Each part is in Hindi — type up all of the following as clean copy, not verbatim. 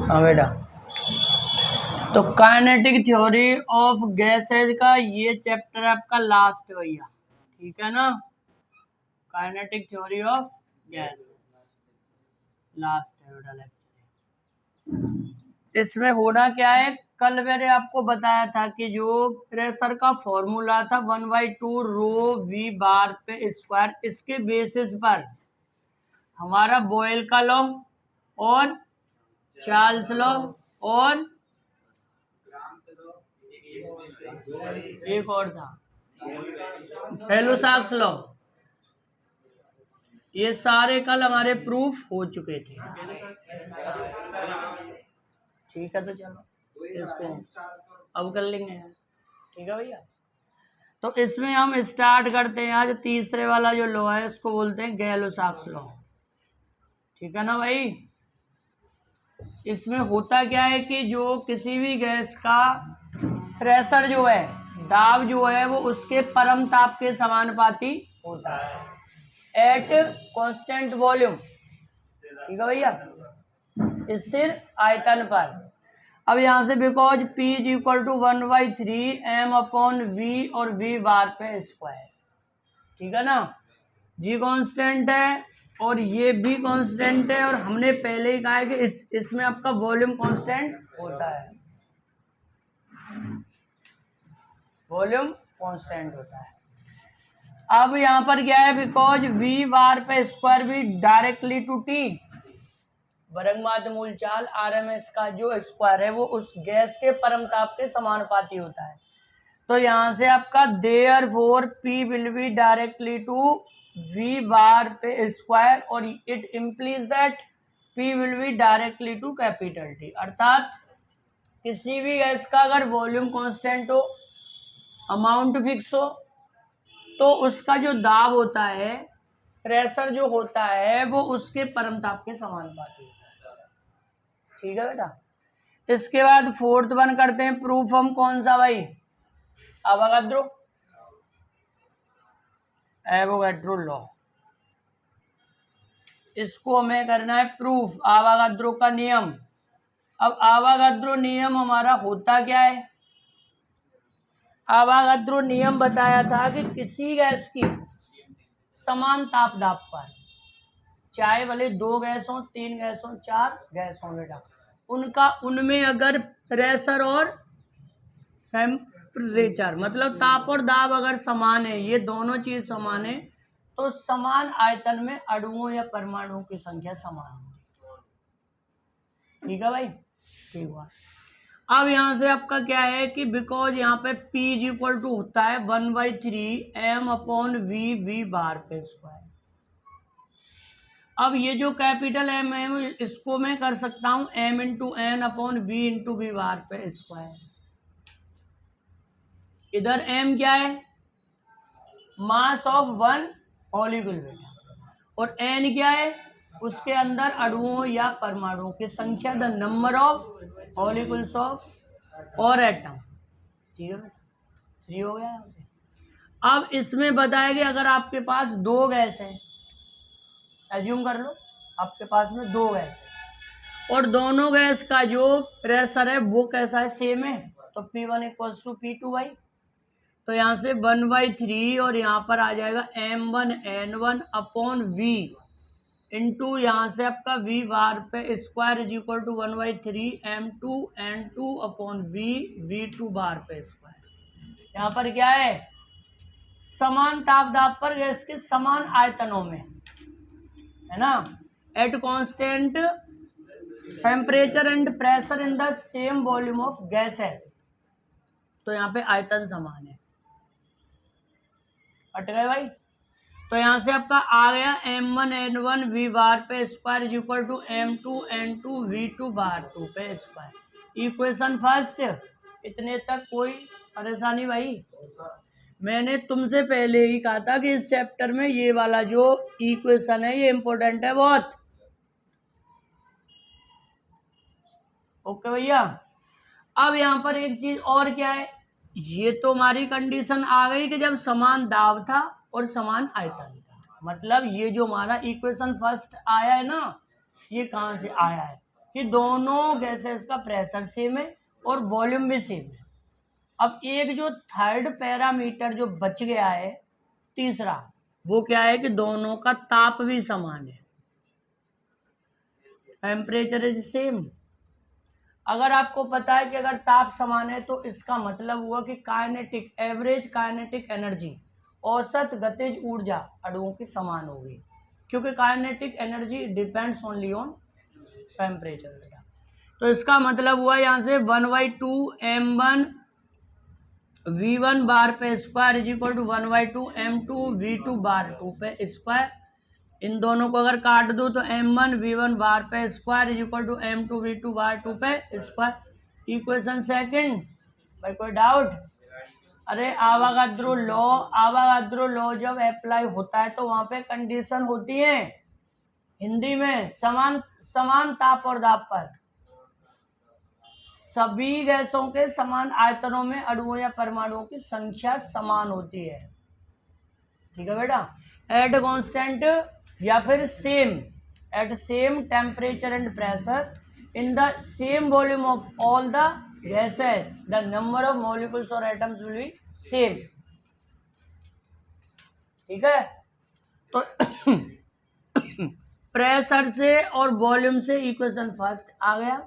हाँ बेटा, तो काइनेटिक थ्योरी ऑफ गैसेज का ये चैप्टर आपका लास्ट है भैया, ठीक है ना। Kinetic theory of gases last है बेटा लेक्चर। इसमें होना क्या है, कल मैंने आपको बताया था कि जो प्रेशर का फॉर्मूला था 1/2 रो वी बार पे स्क्वायर, इसके बेसिस पर हमारा बॉयल का लॉ और चार्ल्स लॉ और एक और था हेलो-साक्स लॉ, ये सारे कल हमारे प्रूफ हो चुके थे। ठीक है, तो चलो इसको अब कर लेंगे, ठीक है भैया। तो इसमें हम स्टार्ट करते हैं आज तीसरे वाला जो लॉ है, इसको बोलते हैं गैलो-साक्स लॉ, ठीक है ना भाई। इसमें होता क्या है कि जो किसी भी गैस का प्रेशर जो है, दाब जो है, वो उसके परम ताप के समानुपाती होता है एट कांस्टेंट वॉल्यूम, ठीक है भैया, स्थिर आयतन पर। अब यहां से because P is equal to 1/3 m/v और v बार पे स्क्वायर, ठीक है ना। G कांस्टेंट है और ये भी कांस्टेंट है, और हमने पहले ही कहा है कि इसमें आपका वॉल्यूम कांस्टेंट होता है, वॉल्यूम कांस्टेंट होता है। अब यहाँ पर क्या है, बिकॉज v बार पे स्क्वायर भी डायरेक्टली टू t बरंगमात मूल चाल RMS का जो स्क्वायर है वो उस गैस के परम ताप के समानुपाती होता है। तो यहां से आपका therefore P will be directly to v bar पे स्क्वायर और it implies that P will be directly to capital T। अर्थात किसी भी गैस का अगर वॉल्यूम कांस्टेंट हो, अमाउंट फिक्स हो, तो उसका जो दाब होता है, प्रेशर जो होता है, वो उसके परम ताप के समानुपाती होता है, ठीक है बेटा। इसके बाद फोर्थ वन करते हैं प्रूफ। हम कौन सा भाई, एवोगैड्रो लॉ, इसको हमें करना है प्रूफ, आवागाद्रो का नियम। अब आवागाद्रो नियम हमारा होता क्या है, आवागाद्रो नियम बताया था कि किसी गैस की समान ताप दाब पर, चाहे भले 2 गैस हो, 3 गैस हो, 4 गैस हो बेटा, उनका उनमें अगर प्रेशर और टेम्परेचर मतलब ताप और दाब अगर समान है, ये दोनों चीज समान है, तो समान आयतन में अणुओं या परमाणुओं की संख्या समान होगी, ठीक है भाई, ठीक हुआ। अब यहां से आपका क्या है कि बिकॉज यहाँ पे P इज इक्वल टू होता है 1/3 m/v बार पे स्क्वायर। अब ये जो कैपिटल M है इसको मैं कर सकता हूं m into n upon v into v bar पे स्क्वायर। इधर m क्या है, मास ऑफ वन मॉलिक्यूल बेटा, और n क्या है, उसके अंदर अणुओं या परमाणुओं की संख्या, the number of molecules of और एटम, ठीक है बेटा, 3 हो गया। अब इसमें बताया कि अगर आपके पास 2 गैस है, एज्यूम कर लो आपके पास में 2 गैस है और दोनों गैस का जो प्रेशर है वो कैसा है, सेम है, तो P1 इक्वल्स टू P2 भाई। तो यहाँ से 1/3 और यहाँ पर आ जाएगा m1n1 अपॉन v इंटू यहाँ से आपका v बार पे square is equal to 1/3 m2n2 upon v2 bar पे स्क्वायर। यहाँ पर क्या है, समान ताप दाब पर गैस के समान आयतनों में, है ना, at constant temperature and pressure in the same volume of gases, तो यहाँ पे आयतन समान है, हट गए भाई। तो यहां से आपका आ गया m1n1 v बार पे square is equal to m2n2 v2 bar 2 पे स्क्वायर। इक्वेशन फर्स्ट, इतने तक कोई परेशानी भाई। मैंने तुमसे पहले ही कहा था कि इस चैप्टर में ये वाला जो इक्वेशन है ये इंपॉर्टेंट है बहुत, ओके भैया। अब यहाँ पर एक चीज और क्या है, ये तो हमारी कंडीशन आ गई कि जब समान दाब था और समान आयतन था, मतलब ये जो हमारा इक्वेशन फर्स्ट आया है ना, ये कहाँ से आया है, कि दोनों गैसेस का प्रेशर सेम है और वॉल्यूम भी सेम है। अब एक जो थर्ड पैरामीटर जो बच गया है तीसरा, वो क्या है कि दोनों का ताप भी समान है, टेम्परेचर इज सेम। अगर आपको पता है कि अगर ताप समान है तो इसका मतलब हुआ कि काइनेटिक एवरेज काइनेटिक एनर्जी, औसत गतिज ऊर्जा अणुओं की समान होगी, क्योंकि kinetic energy depends only on temperature. तो इसका मतलब हुआ यहाँ से 1/2 m1 v1 बार पे square is equal to 1/2 m2 v2 bar 2 पे स्क्वायर। इन दोनों को अगर काट दो तो m1 v1 बार पे square is equal to m2 v2 bar 2 पे स्क्वायर। इक्वेशन सेकंड, भाई कोई डाउट? अरे आवागाद्रो लॉ जब अप्लाई होता है तो वहां पे कंडीशन होती है हिंदी में समान ताप और दाब पर सभी गैसों के समान आयतनों में अणुओं या परमाणुओं की संख्या समान होती है। ठीक है बेटा, एट कांस्टेंट या फिर same at same temperature and pressure in the same volume of all the gases the number of molecules और एटम्स विल बी सेम। ठीक है, तो प्रेशर से और वॉल्यूम से इक्वेशन फर्स्ट आ गया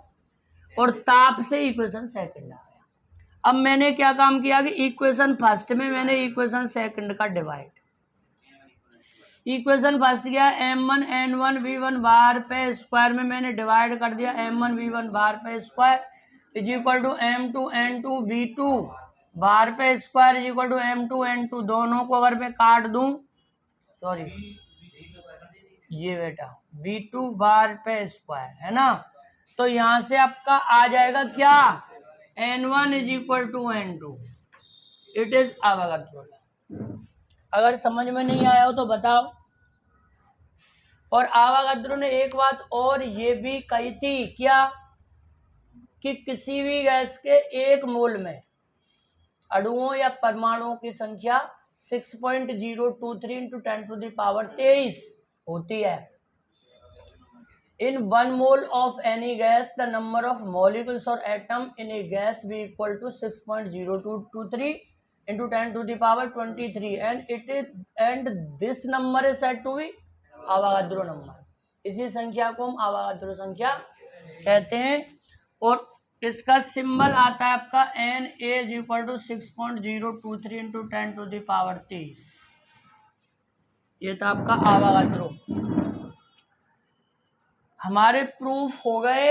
और ताप से इक्वेशन सेकंड आ गया। अब मैंने क्या काम किया कि इक्वेशन फर्स्ट में मैंने इक्वेशन सेकंड का डिवाइड, इक्वेशन फर्स्ट किया m1 n1 v1 बार पे स्क्वायर में मैंने डिवाइड कर दिया m1 v1 बार पे square is equal to m2 n2 v2 bar पे square is equal to m2 n2। दोनों को अगर मैं काट दूं, सॉरी ये बेटा v2 बार पे स्क्वायर है ना, तो यहां से आपका आ जाएगा क्या, n1 is equal to n2। It is Avogadro. अगर समझ में नहीं आया हो तो बताओ। और आवागाद्रो ने एक बात और ये भी कही थी, क्या, कि किसी भी गैस के एक मोल में अणुओं या परमाणुओं की संख्या 6.023 इंटू 10⁻23 होती है। In 1 mole of any gas, the number of molecules or atom in a gas be equal to 6.0223 into 10⁻23, and this number is said to be Avogadro number. इसी संख्या को हम आवागाद्रो संख्या कहते हैं। और इसका सिंबल आता है आपका Na is equal to 6.023 into 10⁻23। ये था आपका आवागाद्रो। हमारे प्रूफ हो गए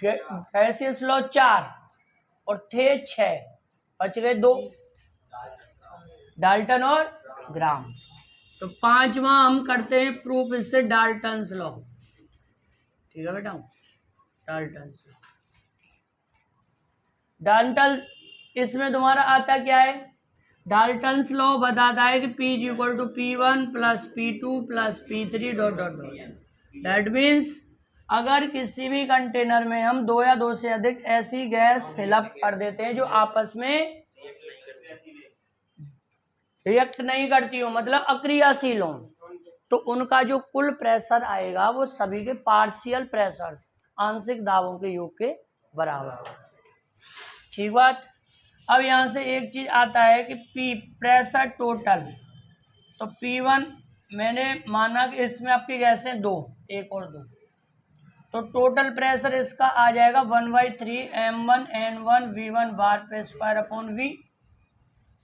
गैसियस लॉ 4 और थे 6, बच गए 2, डाल्टन और ग्राम। तो 5वां हम करते हैं प्रूफ इससे डाल्टन्स लॉ। ठीक है बेटा, डाल्टन्स लॉ। डाल्टन इसमें तुम्हारा आता क्या है, डाल्टन्स लॉ बताता है कि P is equal to P1 plus P2 plus P3 dot dot dot. That means अगर किसी भी कंटेनर में हम 2 या 2 से अधिक ऐसी गैस फिलअप कर देते हैं जो आपस में रिएक्ट नहीं करती हो, मतलब अक्रियाशील हो, तो उनका जो कुल प्रेशर आएगा वो सभी के पार्शियल प्रेशर्स आंशिक दाबों के योग के बराबर। ठीक बात। अब यहां से एक चीज आता है कि P प्रेशर टोटल, तो P1 मैंने माना कि इसमें आपकी गैसें 2, 1 और 2, तो टोटल प्रेशर इसका आ जाएगा 1/3 m1 n1 v1 बार पे स्क्वायर अपॉन v,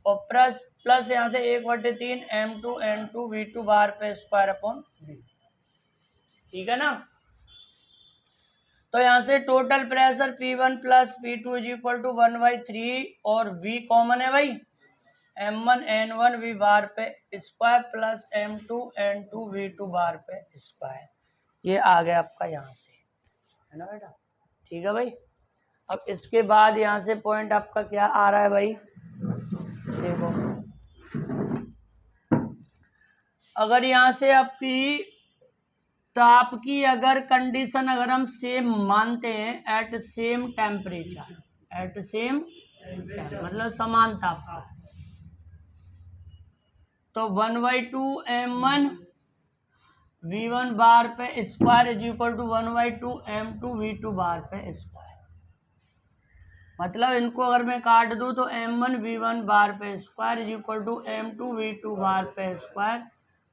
और प्लस यहाँ से 1/3 m2 n2 v2 बार पे स्क्वायर अपॉन v। ठीक है ना, तो यहाँ से total pressure P1 plus P2 is equal to 1/3 और v कॉमन है भाई, m1 n1 v बार पे square plus m2 n2 v2 bar पे स्क्वायर। ये आ गया आपका यहाँ से, है ना बेटा। ठीक है भाई। अब इसके बाद यहाँ से पॉइंट आपका क्या आ रहा है भाई, देखो, अगर यहाँ से आपकी ताप की अगर कंडीशन अगर हम सेम मानते हैं at same temperature, at same मतलब समान ताप का, तो 1/2 m1 V1 बार पे square is equal to 1/2 m2 V2 bar पे स्क्वायर। मतलब इनको अगर मैं काट दूं तो m1 V1 बार पे square is equal to m2 V2 bar पे स्क्वायर,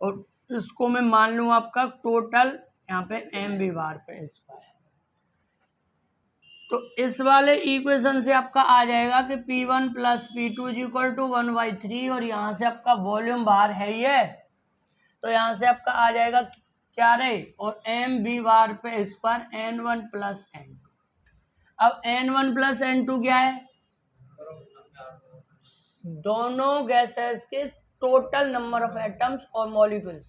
और इसको मैं मान लूँ आपका टोटल यहाँ पे mv बार पे स्क्वायर। तो इस वाले इक्वेशन से आपका आ जाएगा कि P1 plus P2 is equal to 1/3, और यहाँ से आपका वॉल्यूम बार है ये, तो यहाँ से आपका आ जाएगा क्या रहे, और mv बार पे स्क्वायर n1 प्लस n2। अब n1 प्लस n2 क्या है, दोनों गैसेस के टोटल नंबर ऑफ एटम्स और मॉलिक्यूल्स,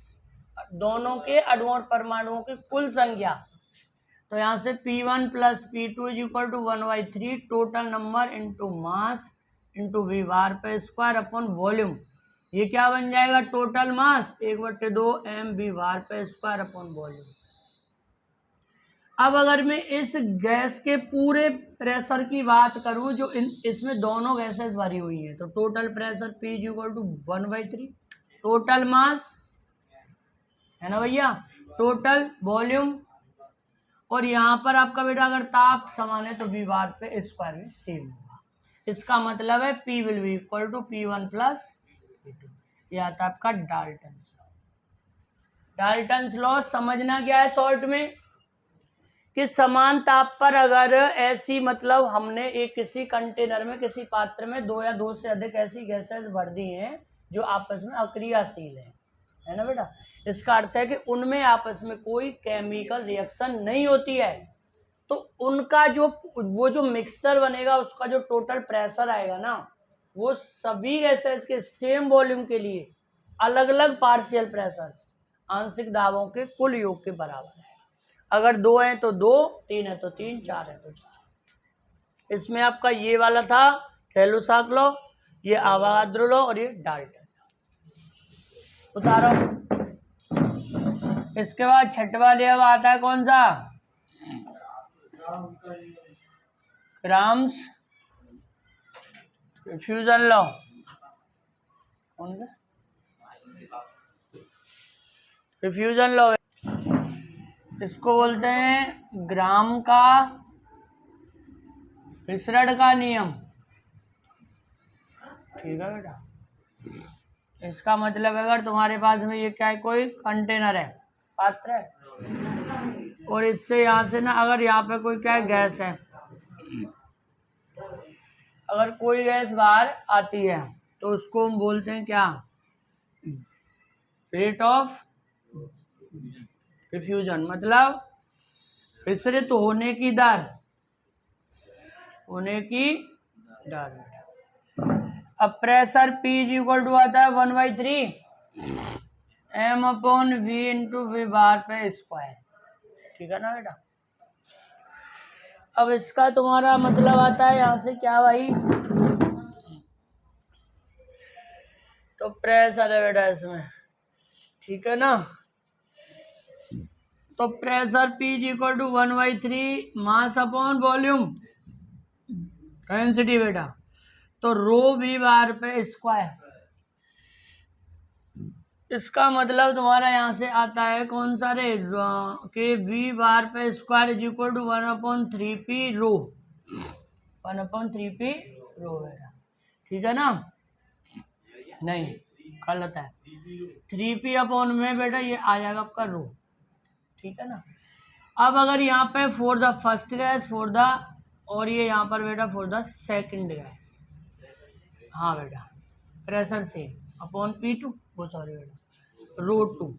दोनों के अणुओं और परमाणुओं की कुल संख्या। तो यहाँ से P1 plus P2 is equal to 1/3 total number into mass into V bar पे स्क्वायर अपॉन वॉल्यूम। ये क्या बन जाएगा, total mass 1/2 m V bar पे स्क्वायर अपॉन वॉल्यूम। अब अगर मैं इस गैस के पूरे प्रेशर की बात करूं जो इसमें दोनों गैसेस भरी हुई हैं, तो total pressure P is equal to 1/3, total mass है ना भैया, टोटल वॉल्यूम, और यहाँ पर आपका बेटा अगर ताप समान है तो वी बार पे स्क्वायर में सेम होगा। इसका मतलब है P will be equal to P1 plus P2। ये आता है आपका डाल्टन्स लॉ। डाल्टन्स लॉ समझना क्या है शॉर्ट में, कि समान ताप पर अगर ऐसी, मतलब हमने एक किसी कंटेनर में, किसी पात्र में 2 या 2 से अधिक ऐसी गैसेस भर दी हैं जो आपस में अक्रियाशील है ना बेटा। इसका अर्थ है कि उनमें आपस में कोई केमिकल रिएक्शन नहीं होती है, तो उनका जो वो जो मिक्सचर बनेगा, उसका जो टोटल प्रेशर आएगा ना, वो सभी गैसेस के सेम वॉल्यूम के लिए अलग अलग पार्शियल प्रेशर्स, आंशिक दाबों के कुल योग के बराबर है। अगर 2 है तो 2, 3 है तो 3, 4 है तो 4। इसमे't आपका ये वाला था टेलुसाक लॉ, ये अवागाद्रो लॉ, और ये डाल्टन लॉ। उतारो। इसके बाद छठवा लेव आता है कौन सा, ग्राम्स फ्यूजन लॉ। कौन सा, फ्यूजन लॉ, इसको बोलते हैं ग्राम का विसरण का नियम। ठीक है बेटा, इसका मतलब अगर तुम्हारे पास में ये क्या है, कोई कंटेनर है, पात्र है, और इससे यहाँ से ना अगर यहाँ पे कोई क्या है, गैस है, अगर कोई गैस बाहर आती है तो उसको हम बोलते हैं क्या, रेट ऑफ डिफ्यूजन, मतलब विसरित होने की दर, अब pressure P is equal to आता है 1/3 m upon V into V bar पे स्क्वायर। ठीक है ना बेटा। अब इसका तुम्हारा मतलब आता है यहाँ से क्या भाई, तो प्रेशर है बेटा इसमें, ठीक है ना। तो pressure P is equal to 1/3 mass upon volume density बेटा, तो रो वी बार पे स्क्वायर। इसका मतलब तुम्हारा यहाँ से आता है कौन सा रे, के वी बार पे square is equal to 1/3p rho, 1/3p rho बेटा। ठीक है ना, नहीं गलत है, 3p अपॉन में बेटा ये आ जाएगा आपका रो। ठीक है ना। अब अगर यहाँ पे for the first gas, for the, और ये यहाँ पर बेटा फॉर द सेकंड गैस, हाँ बेटा प्रेशर सेम अपॉन P2, वो सॉरी बेटा रो2।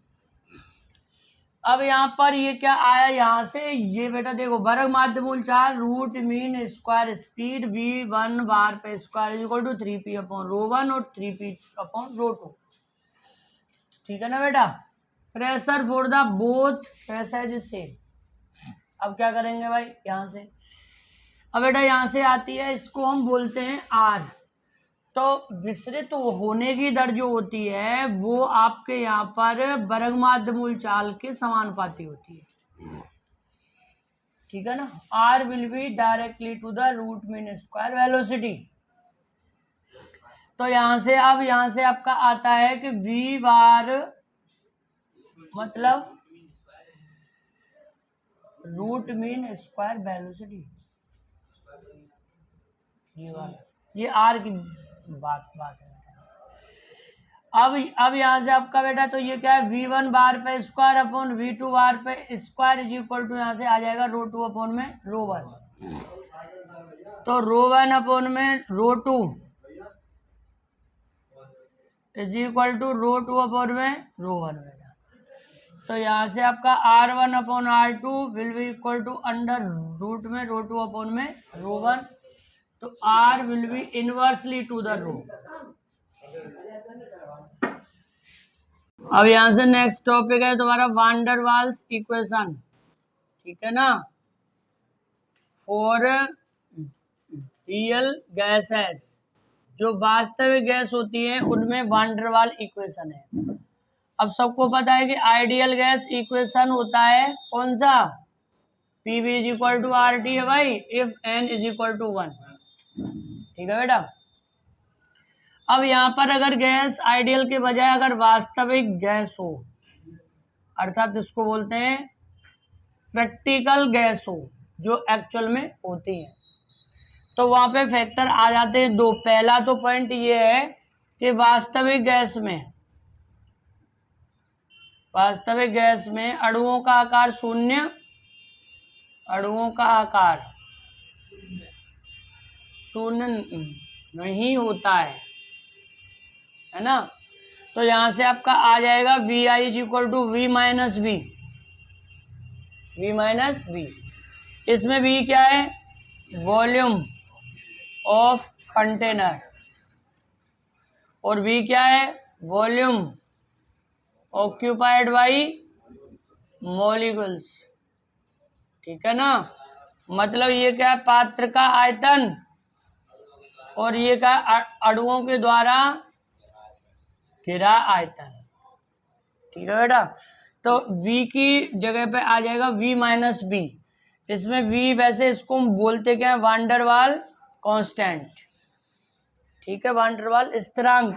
अब यहाँ पर ये क्या आया, यहाँ से ये बेटा देखो, वर्ग माध्य मूल 4 root mean square speed V1 bar पे square is equal to 3p upon रो1 और 3p अपॉन रो2। ठीक है ना बेटा। Pressure for the both passage same. अब क्या करेंगे भाई, यहाँ से, अब बेटा यहाँ से आती है, इसको हम बोलते हैं R। तो विसरित होने की दर जो होती है वो आपके यहाँ पर वर्ग माध्य मूल चाल के समानुपाती होती है। ठीक है ना। R will be directly to the root mean square velocity. तो यहाँ से, अब यहाँ से आपका आता है कि V बार मतलब रूट मीन स्क्वायर वेलोसिटी, ये वाला, ये आर की बात है। अब यहां से आपका बेटा तो ये क्या है, v1 बार पे स्क्वायर अपॉन v2 बार पे स्क्वायर इज इक्वल टू यहां से आ जाएगा रो टू अपॉन में रो वन। तो रो वन अपॉन में rho two is equal to rho two upon में रो वन बेटा। तो यहाँ से आपका R1 अपॉन R2 will be equal to under root में रो टू अपॉन में रो वन। तो R will be inversely to the rho. अब यहाँ से नेक्स्ट टॉपिक है तुम्हारा वांडर वाल्स इक्वेशन, ठीक है ना, फॉर रियल गैसेस, जो वास्तविक गैस होती है उनमें वांडर वाल इक्वेशन है। अब सबको पता है कि आइडियल गैस इक्वेशन होता है कौन सा, PV is equal to RT है भाई, if N is equal to 1, ठीक है बेटा। अब यहाँ पर अगर गैस आइडियल के बजाय अगर वास्तविक गैस हो, अर्थात इसको बोलते हैं प्रैक्टिकल गैस हो, जो एक्चुअल में होती है, तो वहां पे फैक्टर आ जाते हैं दो। पहला तो पॉइंट ये है कि वास्तविक गैस में अणुओं का आकार शून्य, अणुओं का आकार शून्य नहीं होता है ना। तो यहां से आपका आ जाएगा VI is equal to V minus B. इसमें V क्या है, वॉल्यूम ऑफ कंटेनर, और V क्या है, वॉल्यूम ऑक्यूपाइड बाई मॉलिक्यूल्स, ठीक है ना। मतलब ये क्या है, पात्र का आयतन, और ये क्या, अणुओं के द्वारा घिरा आयतन, ठीक है बेटा। तो V की जगह पे आ जाएगा V माइनस बी। इसमें V वैसे इसको हम बोलते क्या है, वांडर वाल कांस्टेंट, ठीक है, वांडर वाल स्थिरांक।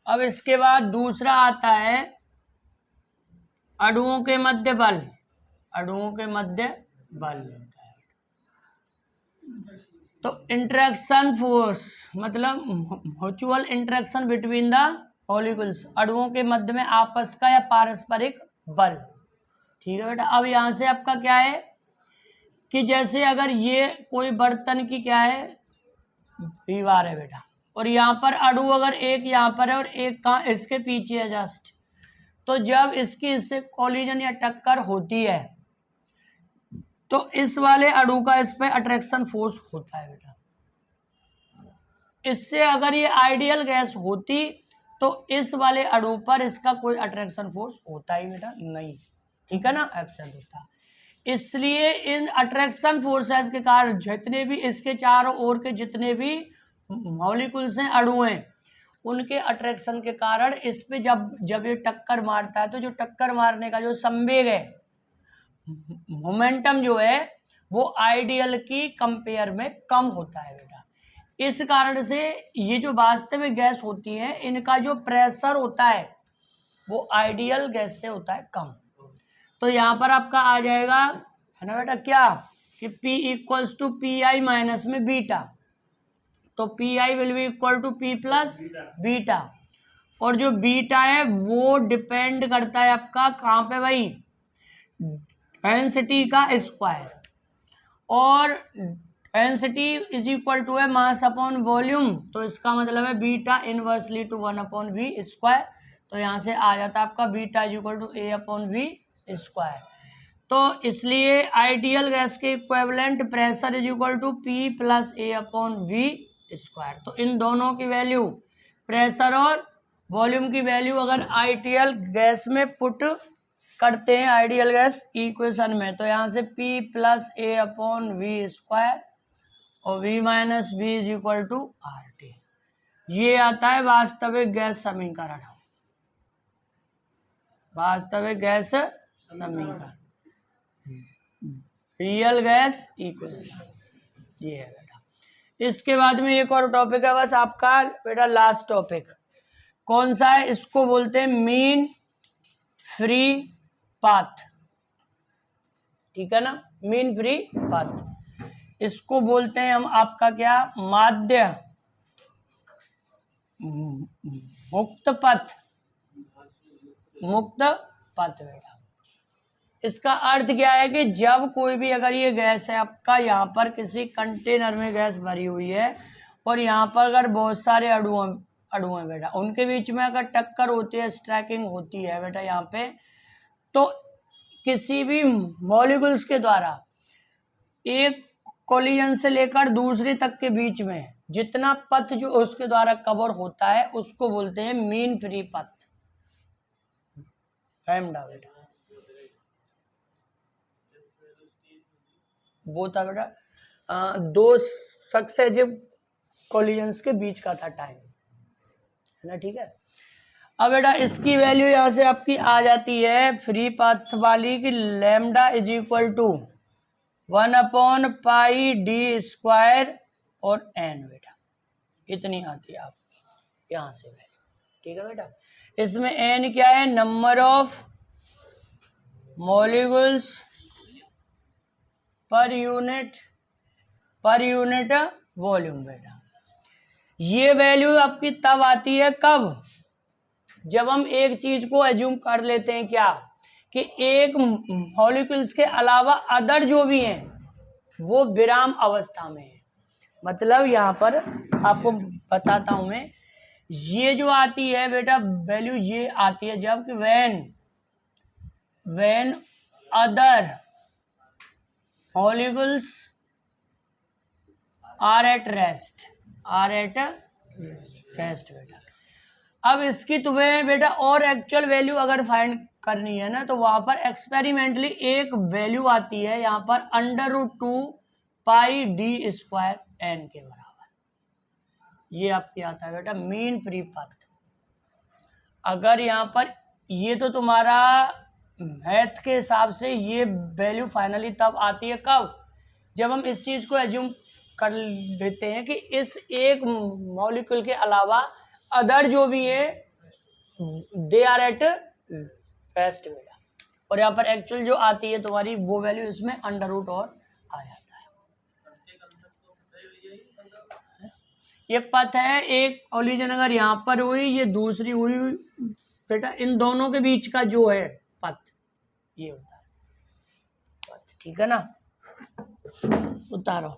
अब इसके बाद दूसरा आता है अणुओं के मध्य बल, अणुओं के मध्य बल होता है। तो इंटरेक्शन फोर्स मतलब mutual interaction between the molecules, अणुओं के मध्य में आपस का या पारस्परिक बल, ठीक है बेटा। अब यहां से आपका क्या है कि जैसे अगर ये कोई बर्तन की क्या है, दीवार है बेटा, और यहाँ पर अणु अगर एक यहाँ पर है और एक कहाँ इसके पीछे है जस्ट, तो जब इसकी इससे कोलिजन या टक्कर होती है तो इस वाले अणु का इस पे अट्रैक्शन फोर्स होता है बेटा। इससे अगर ये आइडियल गैस होती तो इस वाले अणु पर इसका कोई अट्रैक्शन फोर्स होता ही बेटा नहीं, ठीक है ना, एब्सेंट होता। इसलिए इन अट्रैक्शन फोर्सेस के कारण जितने भी इसके चारों ओर के जितने भी मॉलिक्यूल्स हैं, अणु हैं, उनके अट्रैक्शन के कारण इस पे जब ये टक्कर मारता है तो जो टक्कर मारने का जो संवेग है, मोमेंटम जो है, वो आइडियल की कंपेयर में कम होता है बेटा। इस कारण से ये जो वास्तविक गैस होती है इनका जो प्रेशर होता है वो आइडियल गैस से होता है कम। तो यहाँ पर आपका आ जाएगा है ना बेटा क्या, कि P equals to PI minus में बीटा, तो PI will be equal to P plus beta, और जो बीटा है वो डिपेंड करता है आपका कहाँ पे भाई, डेंसिटी का स्क्वायर, और डेंसिटी इज इक्वल टू है मास अपॉन वॉल्यूम, तो इसका मतलब है beta inversely to 1 upon V square. तो यहाँ से आ जाता है आपका beta is equal to A upon V square. तो इसलिए आइडियल गैस के equivalent pressure is equal to P plus A upon V square. तो इन दोनों की वैल्यू, प्रेशर और वॉल्यूम की वैल्यू अगर आइडियल गैस में पुट करते हैं आइडियल गैस इक्वेशन में, तो यहाँ से P plus A upon V square और V minus B is equal to RT, ये आता है वास्तविक गैस समीकरण, वास्तविक गैस समीकरण, रियल गैस इक्वेशन, ये है बेटा। इसके बाद में एक और टॉपिक है बस आपका बेटा, लास्ट टॉपिक कौन सा है, इसको बोलते हैं मीन फ्री पाथ, ठीक है ना, मीन फ्री पथ। इसको बोलते हैं हम आपका क्या, माध्य मुक्त पथ, मुक्त पथ बेटा। इसका अर्थ क्या है कि जब कोई भी, अगर ये गैस है आपका, यहाँ पर किसी कंटेनर में गैस भरी हुई है और यहाँ पर अगर बहुत सारे अणु हैं बेटा, उनके बीच में अगर टक्कर होती है, स्ट्राइकिंग होती है बेटा यहाँ पे, तो किसी भी मॉलिक्यूल्स के द्वारा एक कोलिजन से लेकर दूसरे तक के बीच में जितना पथ जो उसके द्वारा कवर होता है उसको बोलते हैं मीन फ्री पथ, लैम्डा बेटा। वो था बेटा दो सक्सेसिव कोलिजन्स के बीच का था टाइम, है ना, ठीक है। अब बेटा इसकी वैल्यू यहां से आपकी आ जाती है फ्री पाथ वाली की, lambda is equal to 1/πd² और n बेटा, इतनी आती है आप यहां से वैल्यू, ठीक है बेटा। इसमें n क्या है, number of molecules per unit volume बेटा। ये वैल्यू आपकी तब आती है कब, जब हम एक चीज को एज्यूम कर लेते हैं क्या, कि एक मॉलिक्यूल्स के अलावा अदर जो भी हैं वो विराम अवस्था में है। मतलब यहां पर आपको बताता हूं मैं, ये जो आती है बेटा वैल्यू, ये आती है जब कि when other molecules are at rest बेटा। अब इसकी तुम्हें बेटा और एक्चुअल वैल्यू अगर फाइंड करनी है ना, तो वहां पर एक्सपेरिमेंटली एक वैल्यू आती है यहाँ पर √2πd² के बराबर। ये आपके आता है बेटा मीन फ्री पथ। अगर यहाँ पर ये तो तुम्हारा मैथ के हिसाब से ये वैल्यू फाइनली तब आती है कब, जब हम इस चीज को एज्यूम कर लेते हैं कि इस एक मॉलिक्यूल के अलावा अदर जो भी है दे आर एट रेस्ट बेटा। और यहाँ पर एक्चुअल जो आती है तुम्हारी वो वैल्यू इसमें √ और आ जाता है। ये पथ है, एक कोलिजन अगर यहाँ पर हुई, ये दूसरी हुई बेटा, इन दोनों के बीच का जो है पथ, ये होता है पथ, ठीक है ना। उतारो।